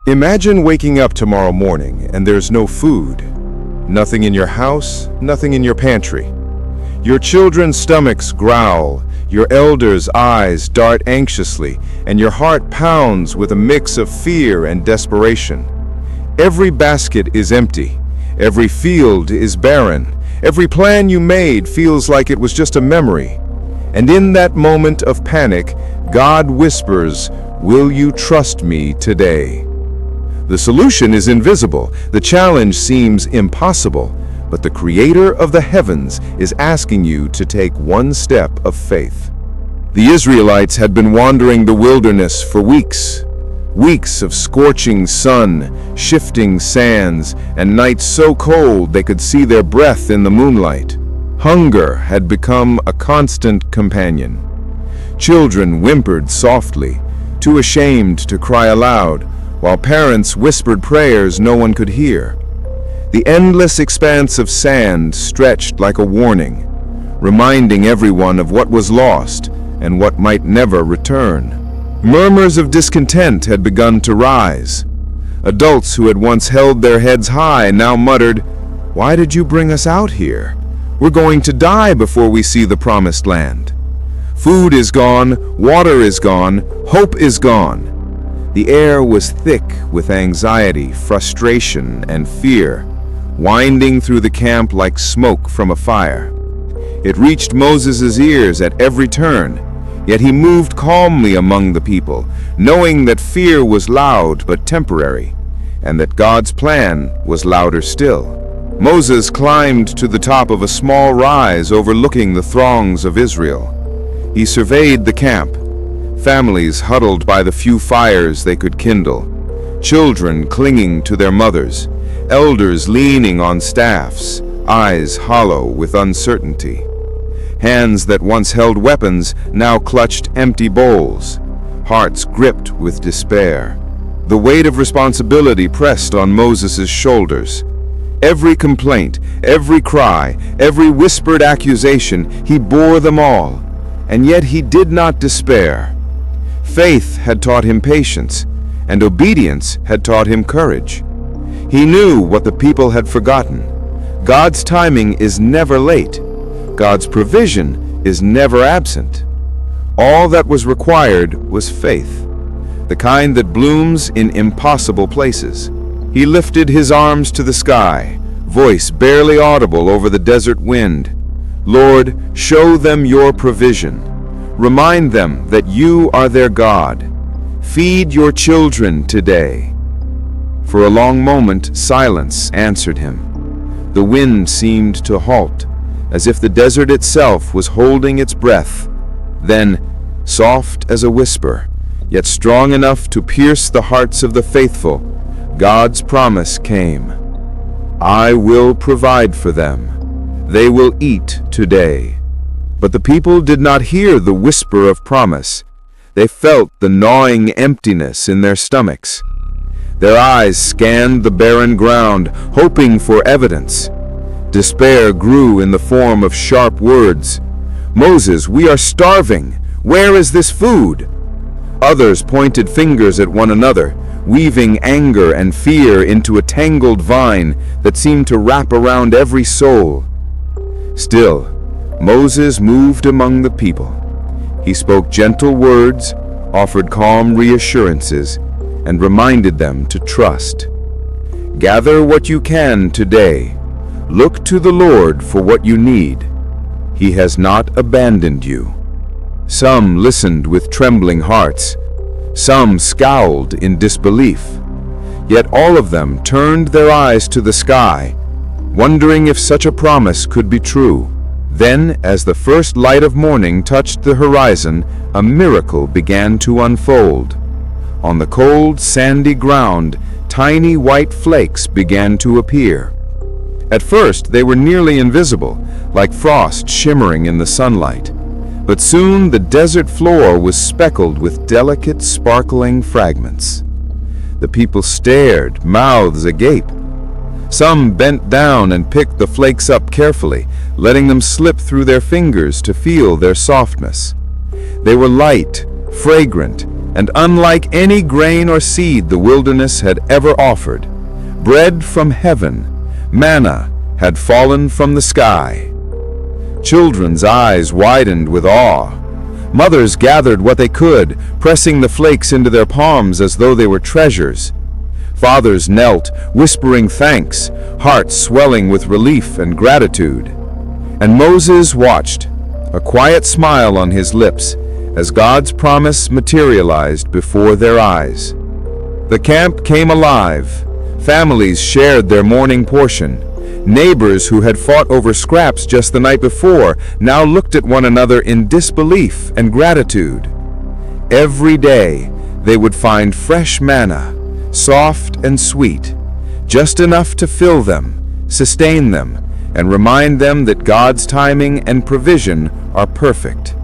Imagine waking up tomorrow morning and there's no food. Nothing in your house, nothing in your pantry. Your children's stomachs growl, your elders' eyes dart anxiously, and your heart pounds with a mix of fear and desperation. Every basket is empty. Every field is barren. Every plan you made feels like it was just a memory. And in that moment of panic, God whispers, "Will you trust me today?" The solution is invisible. The challenge seems impossible. But the Creator of the heavens is asking you to take one step of faith. The Israelites had been wandering the wilderness for weeks. Weeks of scorching sun, shifting sands, and nights so cold they could see their breath in the moonlight. Hunger had become a constant companion. Children whimpered softly, too ashamed to cry aloud, while parents whispered prayers no one could hear. The endless expanse of sand stretched like a warning, reminding everyone of what was lost and what might never return. Murmurs of discontent had begun to rise. Adults who had once held their heads high now muttered, "Why did you bring us out here? We're going to die before we see the promised land. Food is gone, water is gone, hope is gone." The air was thick with anxiety, frustration, and fear, winding through the camp like smoke from a fire. It reached Moses' ears at every turn, yet he moved calmly among the people, knowing that fear was loud but temporary, and that God's plan was louder still. Moses climbed to the top of a small rise overlooking the throngs of Israel. He surveyed the camp, families huddled by the few fires they could kindle, children clinging to their mothers, elders leaning on staffs, eyes hollow with uncertainty. Hands that once held weapons now clutched empty bowls, hearts gripped with despair. The weight of responsibility pressed on Moses' shoulders. Every complaint, every cry, every whispered accusation, he bore them all, and yet he did not despair. Faith had taught him patience, and obedience had taught him courage. He knew what the people had forgotten. God's timing is never late. God's provision is never absent. All that was required was faith, the kind that blooms in impossible places. He lifted his arms to the sky, voice barely audible over the desert wind. "Lord, show them your provision. Remind them that you are their God. Feed your children today." For a long moment, silence answered him. The wind seemed to halt, as if the desert itself was holding its breath. Then, soft as a whisper, yet strong enough to pierce the hearts of the faithful, God's promise came. "I will provide for them. They will eat today." But the people did not hear the whisper of promise. They felt the gnawing emptiness in their stomachs. Their eyes scanned the barren ground, hoping for evidence. Despair grew in the form of sharp words. "Moses, we are starving. Where is this food?" Others pointed fingers at one another, weaving anger and fear into a tangled vine that seemed to wrap around every soul. Still, Moses moved among the people. He spoke gentle words, offered calm reassurances, and reminded them to trust. "Gather what you can today. Look to the Lord for what you need. He has not abandoned you." Some listened with trembling hearts. Some scowled in disbelief. Yet all of them turned their eyes to the sky, wondering if such a promise could be true. Then, as the first light of morning touched the horizon, a miracle began to unfold. On the cold, sandy ground, tiny white flakes began to appear. At first, they were nearly invisible, like frost shimmering in the sunlight. But soon the desert floor was speckled with delicate, sparkling fragments. The people stared, mouths agape. Some bent down and picked the flakes up carefully, letting them slip through their fingers to feel their softness. They were light, fragrant, and unlike any grain or seed the wilderness had ever offered, bread from heaven, manna, had fallen from the sky. Children's eyes widened with awe. Mothers gathered what they could, pressing the flakes into their palms as though they were treasures. Fathers knelt, whispering thanks, hearts swelling with relief and gratitude. And Moses watched, a quiet smile on his lips, as God's promise materialized before their eyes. The camp came alive. Families shared their morning portion. Neighbors who had fought over scraps just the night before now looked at one another in disbelief and gratitude. Every day they would find fresh manna, soft and sweet, just enough to fill them, sustain them, and remind them that God's timing and provision are perfect.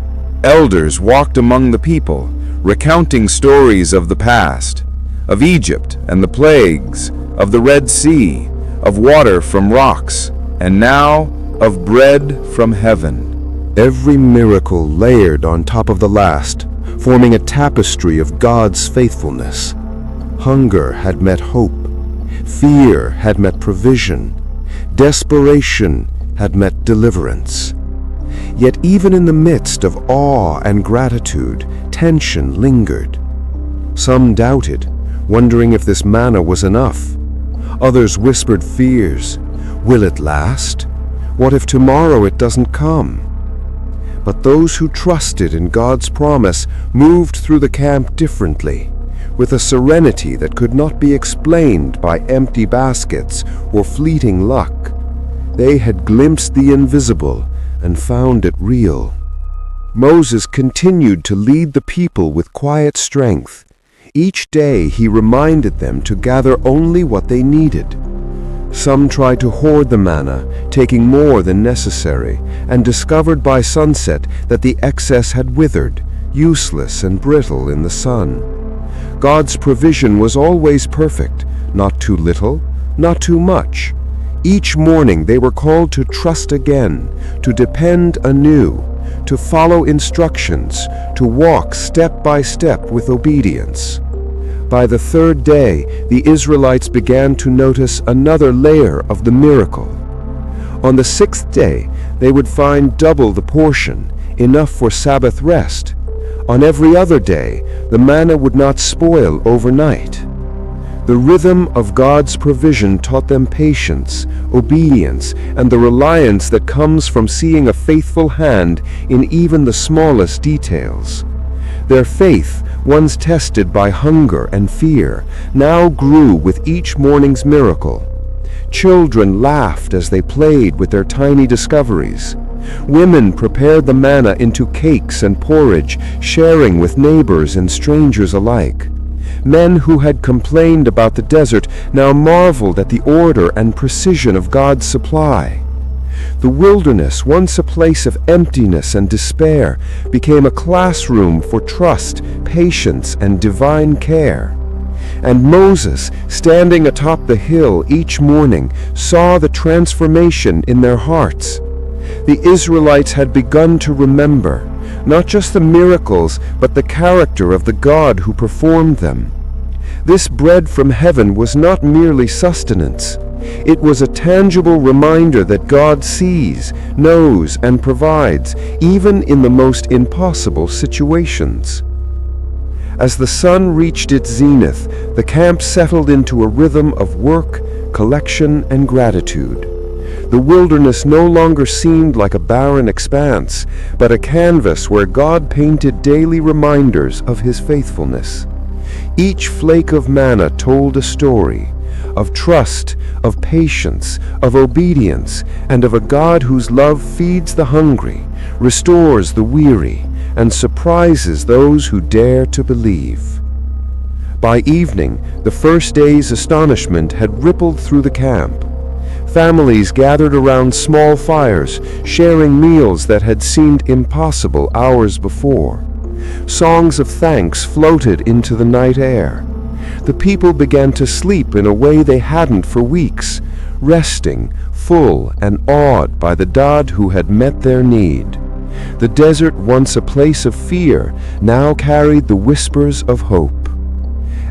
Elders walked among the people, recounting stories of the past, of Egypt and the plagues, of the Red Sea, of water from rocks, and now of bread from heaven. Every miracle layered on top of the last, forming a tapestry of God's faithfulness. Hunger had met hope, fear had met provision, desperation had met deliverance. Yet even in the midst of awe and gratitude, tension lingered. Some doubted, wondering if this manna was enough. Others whispered fears. Will it last? What if tomorrow it doesn't come? But those who trusted in God's promise moved through the camp differently, with a serenity that could not be explained by empty baskets or fleeting luck. They had glimpsed the invisible and found it real. Moses continued to lead the people with quiet strength. Each day he reminded them to gather only what they needed. Some tried to hoard the manna, taking more than necessary, and discovered by sunset that the excess had withered, useless and brittle in the sun. God's provision was always perfect, not too little, not too much. Each morning they were called to trust again, to depend anew, to follow instructions, to walk step by step with obedience. By the third day, the Israelites began to notice another layer of the miracle. On the sixth day, they would find double the portion, enough for Sabbath rest. On every other day, the manna would not spoil overnight. The rhythm of God's provision taught them patience, obedience, and the reliance that comes from seeing a faithful hand in even the smallest details. Their faith, once tested by hunger and fear, now grew with each morning's miracle. Children laughed as they played with their tiny discoveries. Women prepared the manna into cakes and porridge, sharing with neighbors and strangers alike. Men who had complained about the desert now marveled at the order and precision of God's supply. The wilderness, once a place of emptiness and despair, became a classroom for trust, patience, and divine care. And Moses, standing atop the hill each morning, saw the transformation in their hearts. The Israelites had begun to remember, not just the miracles, but the character of the God who performed them. This bread from heaven was not merely sustenance. It was a tangible reminder that God sees, knows, and provides, even in the most impossible situations. As the sun reached its zenith, the camp settled into a rhythm of work, collection, and gratitude. The wilderness no longer seemed like a barren expanse, but a canvas where God painted daily reminders of His faithfulness. Each flake of manna told a story of trust, of patience, of obedience, and of a God whose love feeds the hungry, restores the weary, and surprises those who dare to believe. By evening, the first day's astonishment had rippled through the camp. Families gathered around small fires, sharing meals that had seemed impossible hours before. Songs of thanks floated into the night air. The people began to sleep in a way they hadn't for weeks, resting, full and awed by the God who had met their need. The desert, once a place of fear, now carried the whispers of hope.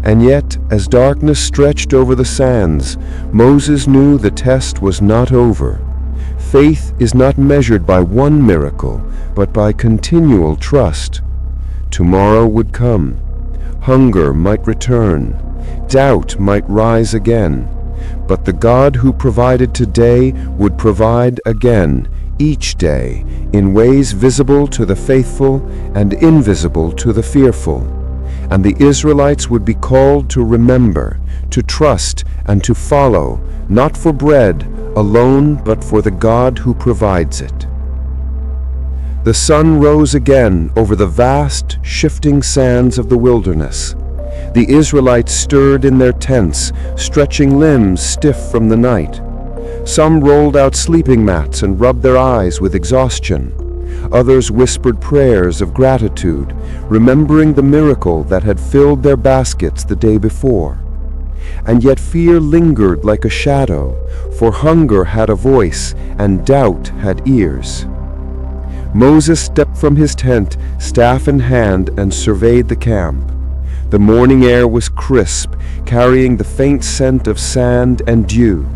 And yet, as darkness stretched over the sands, Moses knew the test was not over. Faith is not measured by one miracle, but by continual trust. Tomorrow would come. Hunger might return. Doubt might rise again. But the God who provided today would provide again, each day, in ways visible to the faithful and invisible to the fearful. And the Israelites would be called to remember, to trust, and to follow, not for bread alone, but for the God who provides it. The sun rose again over the vast, shifting sands of the wilderness. The Israelites stirred in their tents, stretching limbs stiff from the night. Some rolled out sleeping mats and rubbed their eyes with exhaustion. Others whispered prayers of gratitude, remembering the miracle that had filled their baskets the day before. And yet fear lingered like a shadow, for hunger had a voice and doubt had ears. Moses stepped from his tent, staff in hand, and surveyed the camp. The morning air was crisp, carrying the faint scent of sand and dew.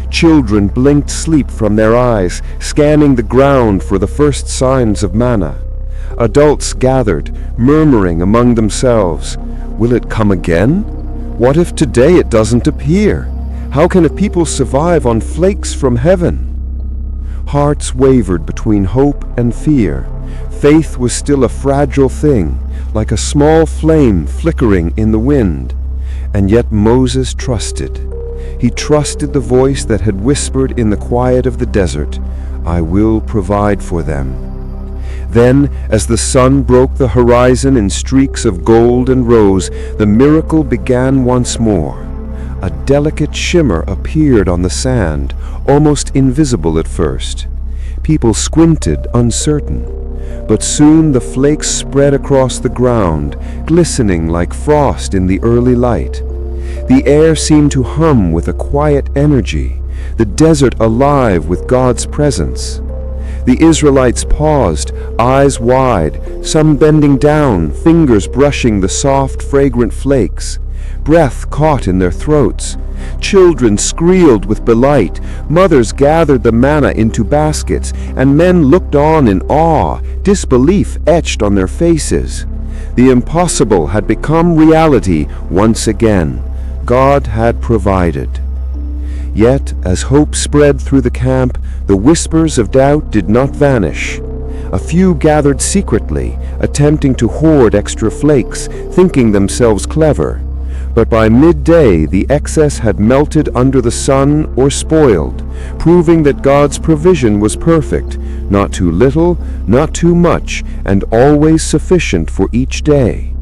Children blinked sleep from their eyes, scanning the ground for the first signs of manna. Adults gathered, murmuring among themselves, "Will it come again? What if today it doesn't appear? How can a people survive on flakes from heaven?" Hearts wavered between hope and fear. Faith was still a fragile thing, like a small flame flickering in the wind. And yet Moses trusted. He trusted the voice that had whispered in the quiet of the desert, "I will provide for them." Then, as the sun broke the horizon in streaks of gold and rose, the miracle began once more. A delicate shimmer appeared on the sand, almost invisible at first. People squinted, uncertain. But soon the flakes spread across the ground, glistening like frost in the early light. The air seemed to hum with a quiet energy, the desert alive with God's presence. The Israelites paused, eyes wide, some bending down, fingers brushing the soft, fragrant flakes. Breath caught in their throats. Children squealed with delight. Mothers gathered the manna into baskets, and men looked on in awe, disbelief etched on their faces. The impossible had become reality once again. God had provided. Yet, as hope spread through the camp, the whispers of doubt did not vanish. A few gathered secretly, attempting to hoard extra flakes, thinking themselves clever. But by midday the excess had melted under the sun or spoiled, proving that God's provision was perfect, not too little, not too much, and always sufficient for each day.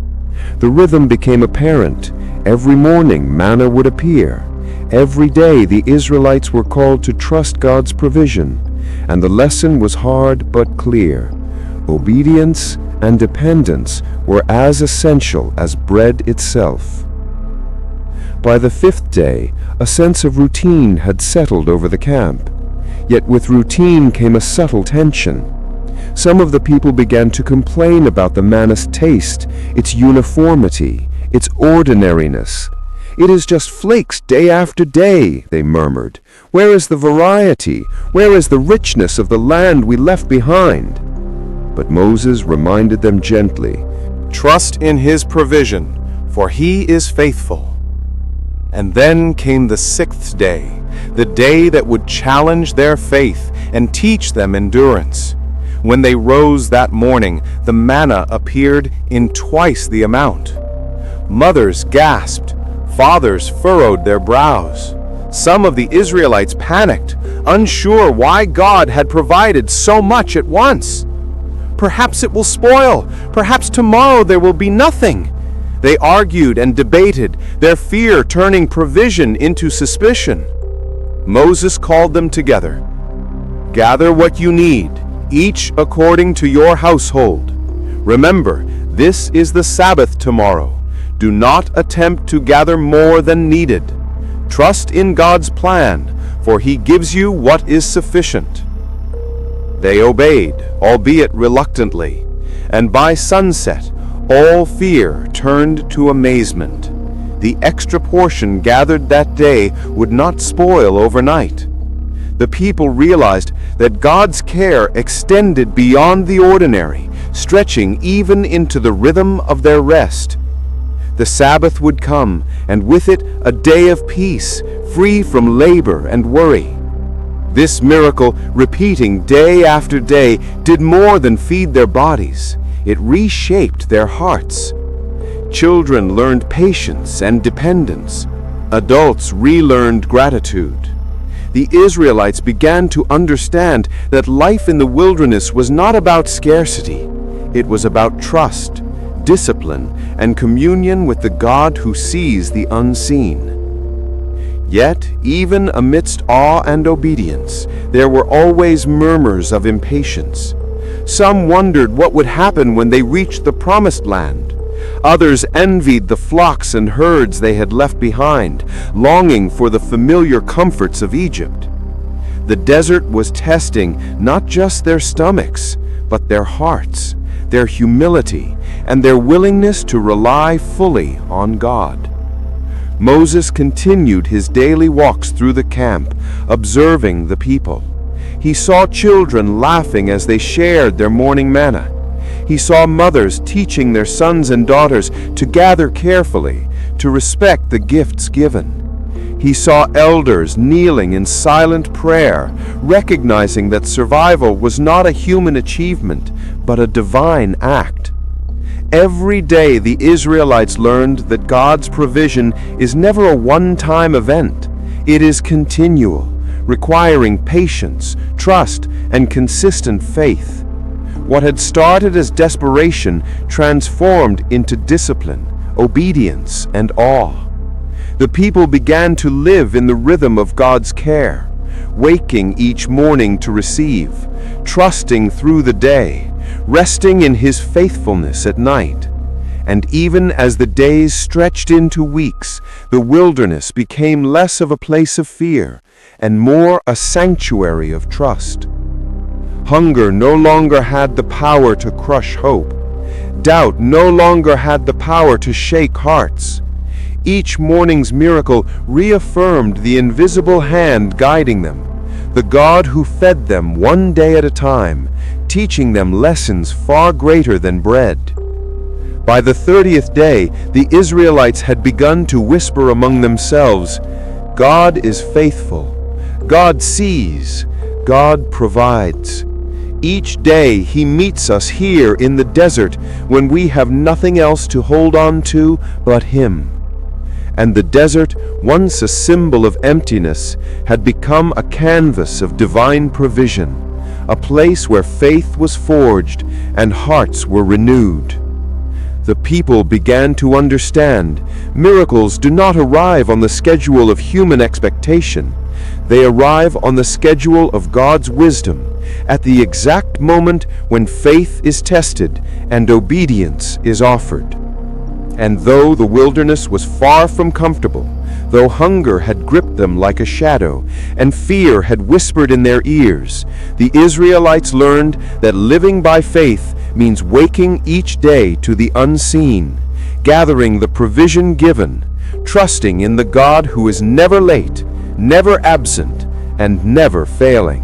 The rhythm became apparent. Every morning manna would appear. Every day the Israelites were called to trust God's provision, and the lesson was hard but clear. Obedience and dependence were as essential as bread itself. By the fifth day, a sense of routine had settled over the camp. Yet with routine came a subtle tension. Some of the people began to complain about the manna's taste, its uniformity, its ordinariness. "It is just flakes day after day," they murmured. "Where is the variety? Where is the richness of the land we left behind?" But Moses reminded them gently, Trust in His provision, for He is faithful. And then came the sixth day, the day that would challenge their faith and teach them endurance. When they rose that morning, the manna appeared in twice the amount. Mothers gasped, fathers furrowed their brows. Some of the Israelites panicked, unsure why God had provided so much at once. Perhaps it will spoil. Perhaps tomorrow there will be nothing. They argued and debated, their fear turning provision into suspicion. Moses called them together. "Gather what you need, each according to your household. Remember, this is the Sabbath tomorrow. Do not attempt to gather more than needed. Trust in God's plan, for He gives you what is sufficient." They obeyed, albeit reluctantly, and by sunset, all fear turned to amazement. The extra portion gathered that day would not spoil overnight. The people realized that God's care extended beyond the ordinary, stretching even into the rhythm of their rest. The Sabbath would come, and with it a day of peace, free from labor and worry. This miracle, repeating day after day, did more than feed their bodies. It reshaped their hearts. Children learned patience and dependence. Adults relearned gratitude. The Israelites began to understand that life in the wilderness was not about scarcity. It was about trust, discipline, and communion with the God who sees the unseen. Yet, even amidst awe and obedience, there were always murmurs of impatience. Some wondered what would happen when they reached the promised land. Others envied the flocks and herds they had left behind, longing for the familiar comforts of Egypt. The desert was testing not just their stomachs, but their hearts, their humility, and their willingness to rely fully on God. Moses continued his daily walks through the camp, observing the people. He saw children laughing as they shared their morning manna. He saw mothers teaching their sons and daughters to gather carefully, to respect the gifts given. He saw elders kneeling in silent prayer, recognizing that survival was not a human achievement, but a divine act. Every day the Israelites learned that God's provision is never a one-time event. It is continual, requiring patience, trust, and consistent faith. What had started as desperation transformed into discipline, obedience, and awe. The people began to live in the rhythm of God's care, waking each morning to receive, trusting through the day, resting in His faithfulness at night. And even as the days stretched into weeks, the wilderness became less of a place of fear and more a sanctuary of trust. Hunger no longer had the power to crush hope. Doubt no longer had the power to shake hearts. Each morning's miracle reaffirmed the invisible hand guiding them, the God who fed them one day at a time, teaching them lessons far greater than bread. By the 30th day, the Israelites had begun to whisper among themselves, "God is faithful. God sees. God provides." Each day He meets us here in the desert when we have nothing else to hold on to but Him. And the desert, once a symbol of emptiness, had become a canvas of divine provision, a place where faith was forged and hearts were renewed. The people began to understand miracles do not arrive on the schedule of human expectation. They arrive on the schedule of God's wisdom, at the exact moment when faith is tested and obedience is offered. And though the wilderness was far from comfortable, though hunger had gripped them like a shadow, and fear had whispered in their ears, the Israelites learned that living by faith means waking each day to the unseen, gathering the provision given, trusting in the God who is never late, never absent, and never failing.